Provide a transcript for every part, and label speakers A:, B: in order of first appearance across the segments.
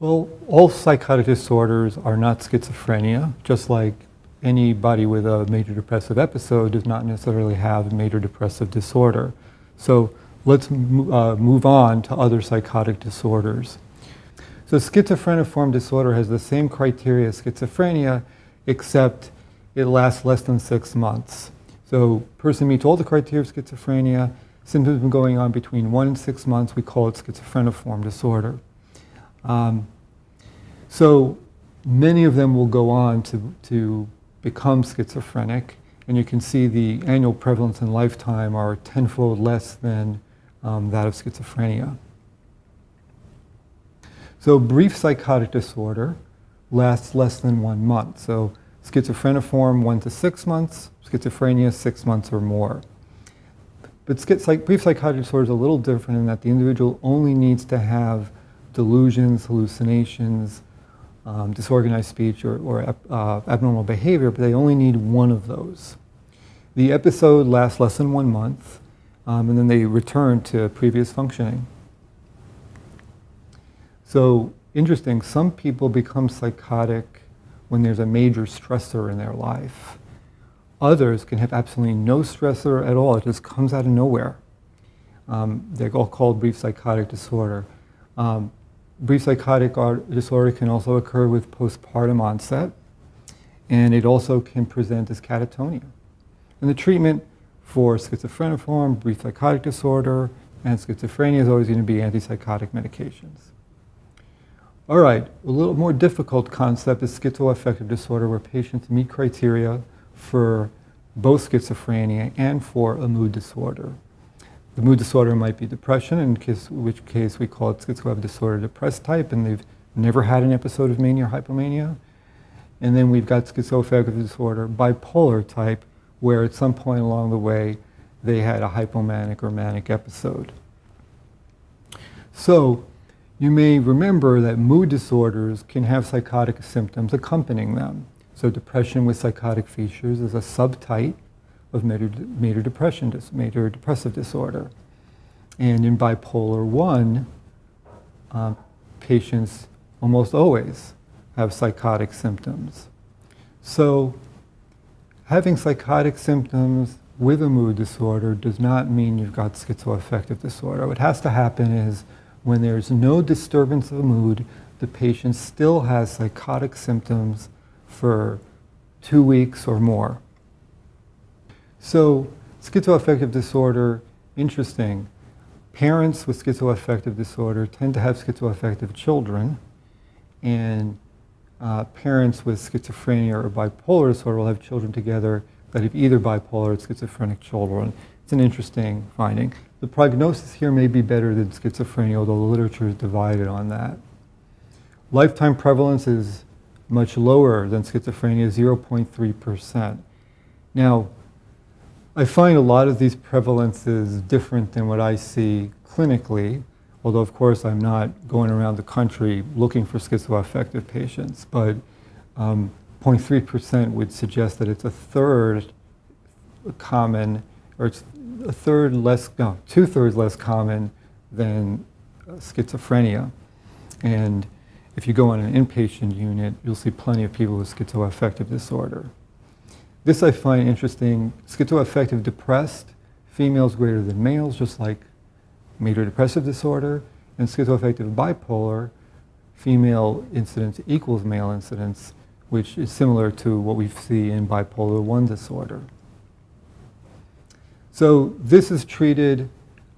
A: Well, all psychotic disorders are not schizophrenia, just like anybody with a major depressive episode does not necessarily have a major depressive disorder. So let's move on to other psychotic disorders. So schizophreniform disorder has the same criteria as schizophrenia, except it lasts less than 6 months. So person meets all the criteria of schizophrenia, symptoms have been going on between 1 and 6 months, we call it schizophreniform disorder. So many of them will go on to become schizophrenic, and you can see the annual prevalence in lifetime are tenfold less than that of schizophrenia. So brief psychotic disorder lasts less than 1 month. So schizophreniform 1 to 6 months, schizophrenia 6 months or more. But brief psychotic disorder is a little different in that the individual only needs to have delusions, hallucinations, disorganized speech, or abnormal behavior, but they only need one of those. The episode lasts less than 1 month, and then they return to previous functioning. So, interesting, some people become psychotic when there's a major stressor in their life. Others can have absolutely no stressor at all, it just comes out of nowhere. They're all called brief psychotic disorder. Brief psychotic disorder can also occur with postpartum onset, and it also can present as catatonia. And the treatment for schizophreniform, brief psychotic disorder, and schizophrenia is always going to be antipsychotic medications. All right, a little more difficult concept is schizoaffective disorder, where patients meet criteria for both schizophrenia and for a mood disorder. The mood disorder might be depression, in which case we call it schizoaffective disorder depressed type, and they've never had an episode of mania or hypomania. And then we've got schizoaffective disorder bipolar type, where at some point along the way they had a hypomanic or manic episode. So you may remember that mood disorders can have psychotic symptoms accompanying them. So depression with psychotic features is a subtype of major depressive disorder. And in bipolar 1, patients almost always have psychotic symptoms. So having psychotic symptoms with a mood disorder does not mean you've got schizoaffective disorder. What has to happen is when there's no disturbance of the mood, the patient still has psychotic symptoms for 2 weeks or more. So schizoaffective disorder, interesting. Parents with schizoaffective disorder tend to have schizoaffective children, and parents with schizophrenia or bipolar disorder will have children together that have either bipolar or schizophrenic children. It's an interesting finding. The prognosis here may be better than schizophrenia, although the literature is divided on that. Lifetime prevalence is much lower than schizophrenia, 0.3%. Now, I find a lot of these prevalences different than what I see clinically, although of course I'm not going around the country looking for schizoaffective patients, but 0.3% would suggest that it's a third common, or it's a third less, no, 2/3 less common than schizophrenia. And if you go on an inpatient unit, you'll see plenty of people with schizoaffective disorder. This I find interesting. Schizoaffective depressed, females greater than males, just like major depressive disorder, and schizoaffective bipolar, female incidence equals male incidence, which is similar to what we see in bipolar 1 disorder. So this is treated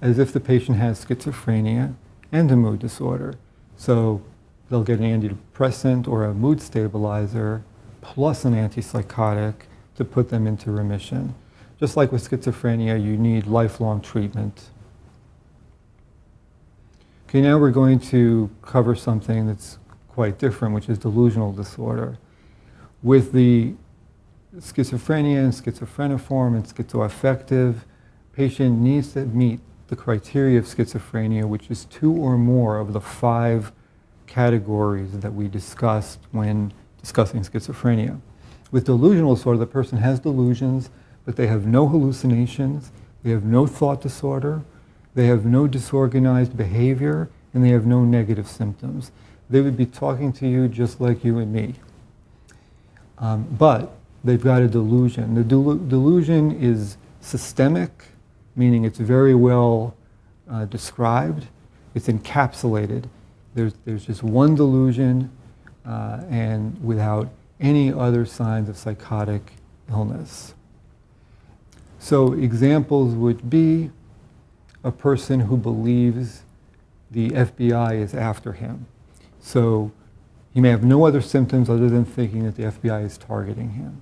A: as if the patient has schizophrenia and a mood disorder. So they'll get an antidepressant or a mood stabilizer plus an antipsychotic to put them into remission. Just like with schizophrenia, you need lifelong treatment. Okay, now we're going to cover something that's quite different, which is delusional disorder. With the schizophrenia and schizophreniform and schizoaffective, patient needs to meet the criteria of schizophrenia, which is 2 or more of the 5 categories that we discussed when discussing schizophrenia. With delusional disorder, the person has delusions, but they have no hallucinations, they have no thought disorder, they have no disorganized behavior, and they have no negative symptoms. they would be talking to you just like you and me. But they've got a delusion. The delusion is systemic, meaning it's very well described. It's encapsulated. There's just one delusion and without any other signs of psychotic illness. So examples would be a person who believes the FBI is after him. So he may have no other symptoms other than thinking that the FBI is targeting him.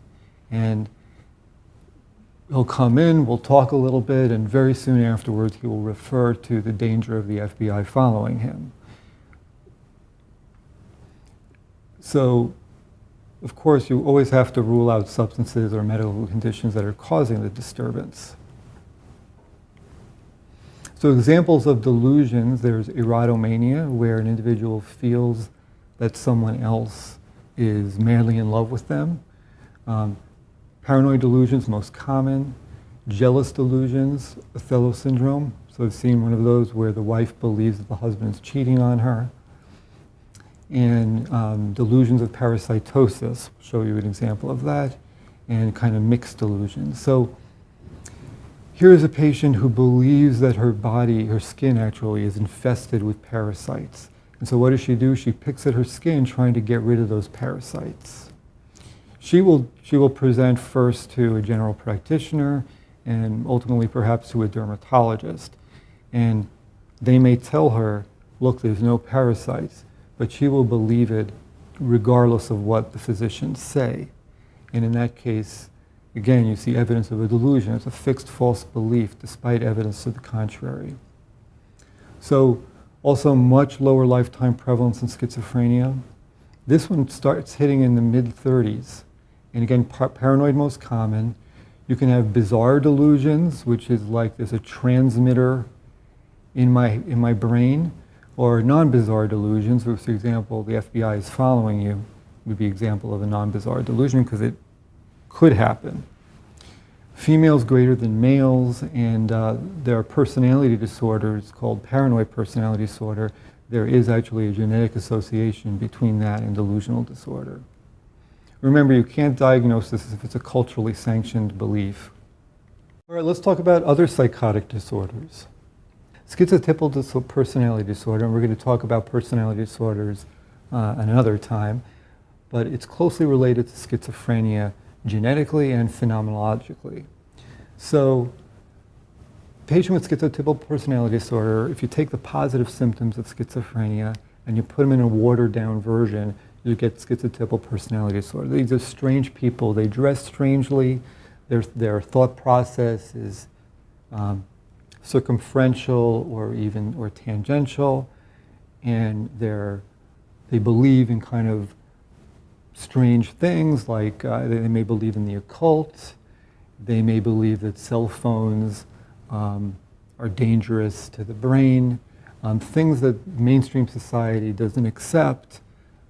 A: And he'll come in, we'll talk a little bit, and very soon afterwards he will refer to the danger of the FBI following him. So, of course, you always have to rule out substances or medical conditions that are causing the disturbance. So examples of delusions, there's erotomania, where an individual feels that someone else is madly in love with them. Paranoid delusions, most common. Jealous delusions, Othello syndrome. So I've seen one of those where the wife believes that the husband is cheating on her. And delusions of parasitosis, I'll show you an example of that, and kind of mixed delusions. So here's a patient who believes that her body, her skin actually, is infested with parasites. And so what does she do? She picks at her skin trying to get rid of those parasites. She will present first to a general practitioner and ultimately perhaps to a dermatologist. And they may tell her, look, there's no parasites, but she will believe it regardless of what the physicians say. And in that case, again, you see evidence of a delusion. It's a fixed false belief despite evidence to the contrary. So also much lower lifetime prevalence in schizophrenia. This one starts hitting in the mid-30s. And again, paranoid most common. You can have bizarre delusions, which is like there's a transmitter in my brain, or non-bizarre delusions, for example, the FBI is following you, would be an example of a non-bizarre delusion because it could happen. Females greater than males, and there are personality disorders called paranoid personality disorder. There is actually a genetic association between that and delusional disorder. Remember, you can't diagnose this if it's a culturally sanctioned belief. All right, let's talk about other psychotic disorders. Schizotypal personality disorder, and we're going to talk about personality disorders another time, but it's closely related to schizophrenia genetically and phenomenologically. So, patient with schizotypal personality disorder, if you take the positive symptoms of schizophrenia and you put them in a watered down version, you get schizotypal personality disorder. These are strange people. They dress strangely. Their thought process is circumferential or tangential, and they believe in kind of strange things, like they may believe in the occult. They may believe that cell phones are dangerous to the brain, things that mainstream society doesn't accept,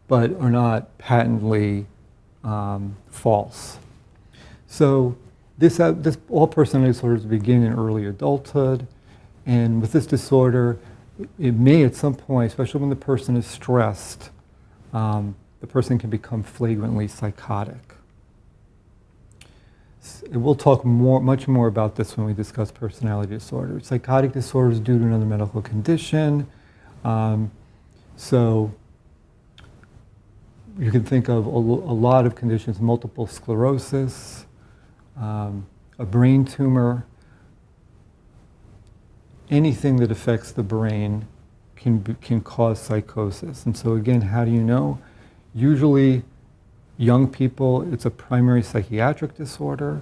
A: but are not patently false. So all personality disorders begin in early adulthood, and with this disorder, it may at some point, especially when the person is stressed, the person can become flagrantly psychotic. We'll talk much more about this when we discuss personality disorders. Psychotic disorders due to another medical condition. So you can think of a lot of conditions: multiple sclerosis, a brain tumor. Anything that affects the brain can cause psychosis. And so again, how do you know? Usually, young people, it's a primary psychiatric disorder,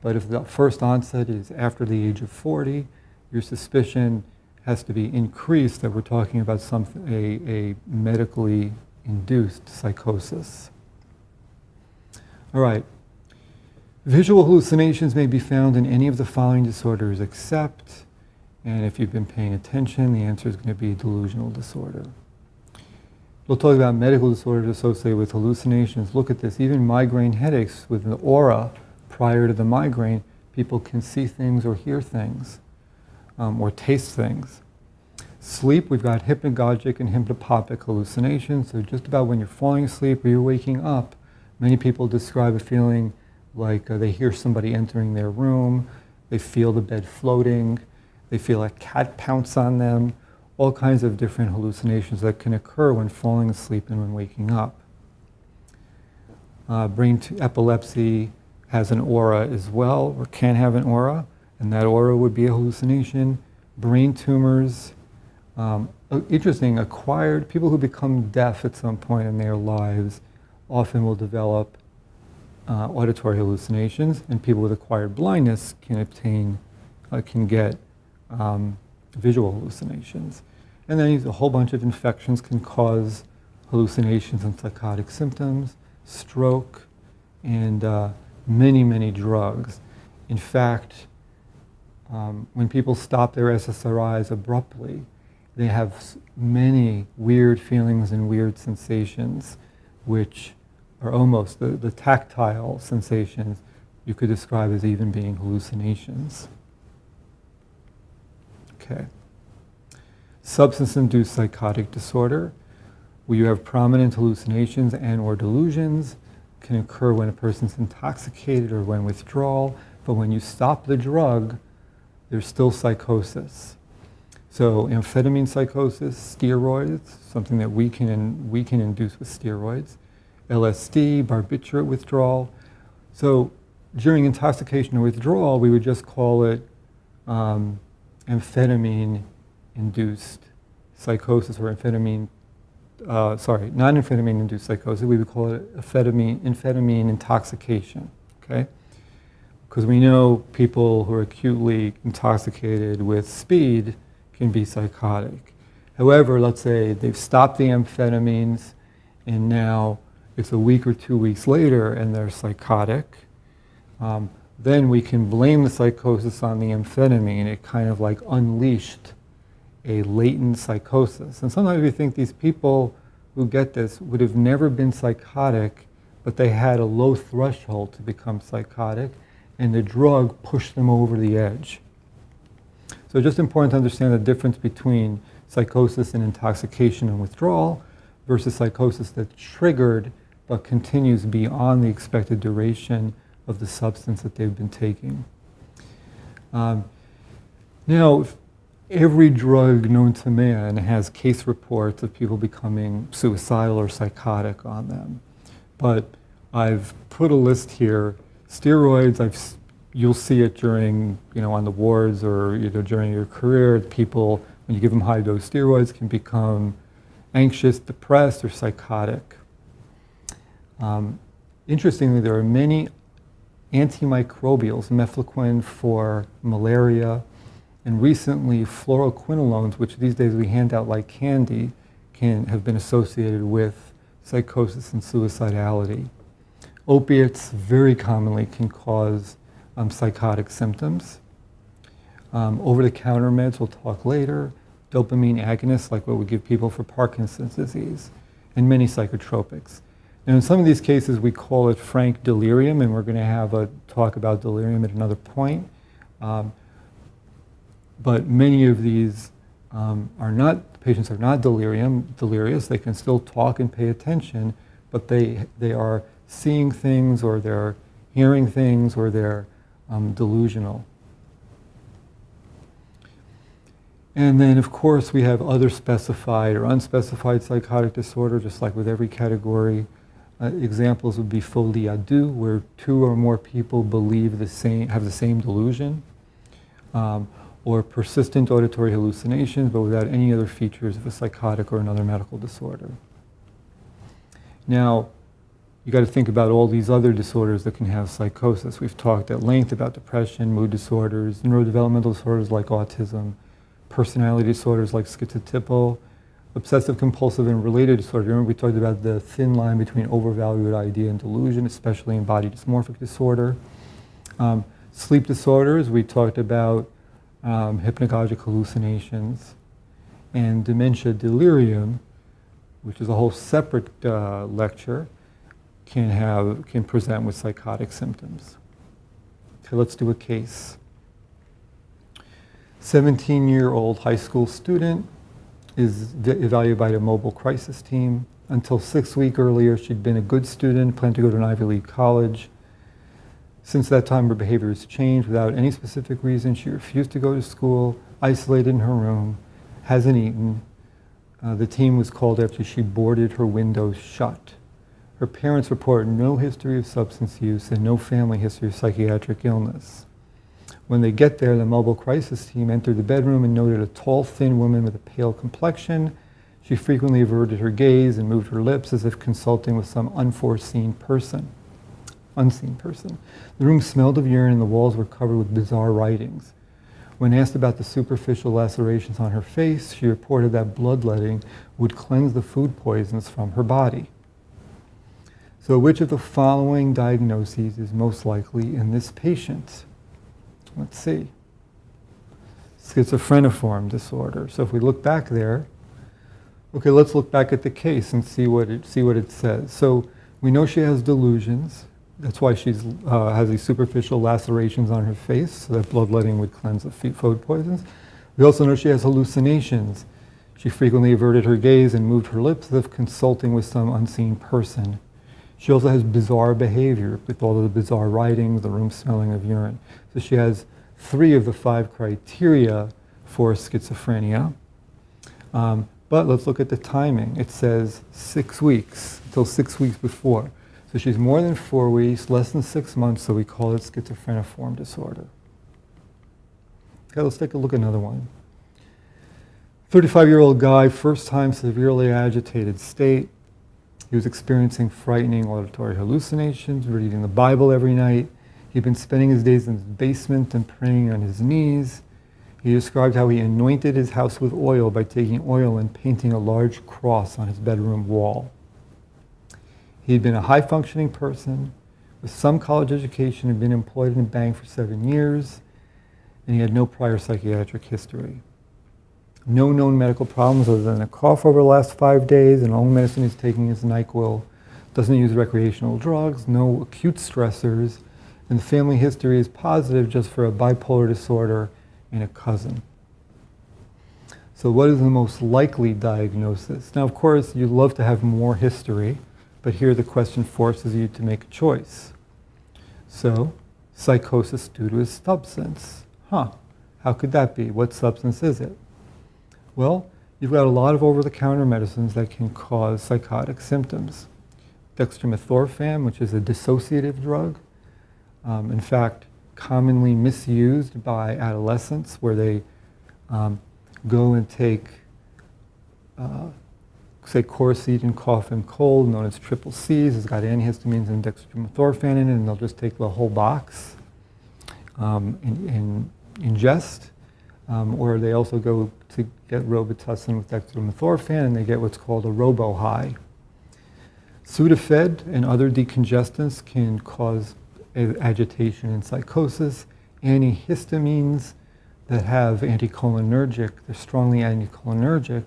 A: but if the first onset is after the age of 40, your suspicion has to be increased that we're talking about a medically induced psychosis. All right. Visual hallucinations may be found in any of the following disorders except, and if you've been paying attention, the answer is going to be delusional disorder. We'll talk about medical disorders associated with hallucinations. Look at this. Even migraine headaches with an aura prior to the migraine, people can see things or hear things or taste things. Sleep, we've got hypnagogic and hypnopompic hallucinations. So just about when you're falling asleep or you're waking up, many people describe a feeling like they hear somebody entering their room, they feel the bed floating, they feel a cat pounce on them, all kinds of different hallucinations that can occur when falling asleep and when waking up. Epilepsy has an aura as well, or can have an aura, and that aura would be a hallucination. Brain tumors, interesting, acquired, people who become deaf at some point in their lives often will develop auditory hallucinations, and people with acquired blindness can get visual hallucinations. And then a whole bunch of infections can cause hallucinations and psychotic symptoms, stroke, and many, many drugs. In fact, when people stop their SSRIs abruptly, they have many weird feelings and weird sensations, which are almost the tactile sensations you could describe as even being hallucinations. Okay. Substance-induced psychotic disorder, where you have prominent hallucinations and or delusions, can occur when a person's intoxicated or when withdrawal, but when you stop the drug, there's still psychosis. So amphetamine psychosis, steroids, something that we can induce with steroids, LSD, barbiturate withdrawal. So during intoxication or withdrawal, we would just call it amphetamine-induced psychosis, or non-amphetamine-induced psychosis. We would call it amphetamine intoxication, okay? Because we know people who are acutely intoxicated with speed can be psychotic. However, let's say they've stopped the amphetamines and now it's a week or 2 weeks later and they're psychotic. Then we can blame the psychosis on the amphetamine. It kind of like unleashed a latent psychosis. And sometimes we think these people who get this would have never been psychotic, but they had a low threshold to become psychotic, and the drug pushed them over the edge. So just important to understand the difference between psychosis and intoxication and withdrawal versus psychosis that's triggered but continues beyond the expected duration of the substance that they've been taking. Now, every drug known to man has case reports of people becoming suicidal or psychotic on them. But I've put a list here. Steroids, you'll see it during, on the wards or during your career. People, when you give them high-dose steroids, can become anxious, depressed, or psychotic. Interestingly, there are many antimicrobials, mefloquine for malaria, and recently fluoroquinolones, which these days we hand out like candy, have been associated with psychosis and suicidality. Opiates very commonly can cause psychotic symptoms. Over-the-counter meds, we'll talk later. Dopamine agonists, like what we give people for Parkinson's disease, and many psychotropics. Now, in some of these cases, we call it frank delirium, and we're going to have a talk about delirium at another point. But many of these patients are not delirious. They can still talk and pay attention, but they are seeing things, or they're hearing things, or they're delusional. And then, of course, we have other specified or unspecified psychotic disorder, just like with every category. Examples would be folie à deux, where 2 or more people have the same delusion, or persistent auditory hallucinations, but without any other features of a psychotic or another medical disorder. Now, you got to think about all these other disorders that can have psychosis. We've talked at length about depression, mood disorders, neurodevelopmental disorders like autism, personality disorders like schizotypal, obsessive compulsive and related disorder. Remember we talked about the thin line between overvalued idea and delusion, especially in body dysmorphic disorder. Sleep disorders, we talked about hypnagogic hallucinations, and dementia delirium, which is a whole separate lecture, can present with psychotic symptoms. Okay, let's do a case. 17-year-old high school student is evaluated by the mobile crisis team. Until 6 weeks earlier, she'd been a good student, planned to go to an Ivy League college. Since that time, her behavior has changed without any specific reason. She refused to go to school, isolated in her room, hasn't eaten. The team was called after she boarded her windows shut. Her parents report no history of substance use and no family history of psychiatric illness. When they get there, the mobile crisis team entered the bedroom and noted a tall, thin woman with a pale complexion. She frequently averted her gaze and moved her lips as if consulting with some unseen person. The room smelled of urine and the walls were covered with bizarre writings. When asked about the superficial lacerations on her face, she reported that bloodletting would cleanse the food poisons from her body. So which of the following diagnoses is most likely in this patient? Let's see. Schizophreniform disorder. So if we look back there, okay, let's look back at the case and see what it says. So we know she has delusions. That's why she has these superficial lacerations on her face, so that bloodletting would cleanse the food poisons. We also know she has hallucinations. She frequently averted her gaze and moved her lips as if consulting with some unseen person. She also has bizarre behavior with all of the bizarre writings, the room smelling of urine. So she has 3 of the 5 criteria for schizophrenia. But let's look at the timing. It says 6 weeks, until 6 weeks before. So she's more than 4 weeks, less than 6 months, so we call it schizophreniform disorder. Okay, let's take a look at another one. 35-year-old guy, first time severely agitated state. He was experiencing frightening auditory hallucinations, reading the Bible every night. He'd been spending his days in his basement and praying on his knees. He described how he anointed his house with oil by taking oil and painting a large cross on his bedroom wall. He'd been a high-functioning person with some college education, had been employed in a bank for 7 years, and he had no prior psychiatric history. No known medical problems other than a cough over the last 5 days, and all medicine he's taking is NyQuil. Doesn't use recreational drugs, no acute stressors, and the family history is positive just for a bipolar disorder and a cousin. So what is the most likely diagnosis? Now, of course, you'd love to have more history, but here the question forces you to make a choice. So, psychosis due to a substance. How could that be? What substance is it? Well, you've got a lot of over-the-counter medicines that can cause psychotic symptoms. Dextromethorphan, which is a dissociative drug, in fact, commonly misused by adolescents, where they go and take, say, Coricidin and cough and cold, known as triple C's. It's got antihistamines and dextromethorphan in it, and they'll just take the whole box and ingest. Or they also go to get Robitussin with dextromethorphan, and they get what's called a robo-high. Sudafed and other decongestants can cause agitation and psychosis. Antihistamines that have anticholinergic, they're strongly anticholinergic,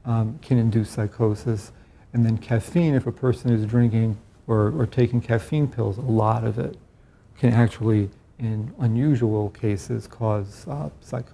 A: can induce psychosis. And then caffeine, if a person is drinking or taking caffeine pills, a lot of it can actually, in unusual cases, cause psychosis.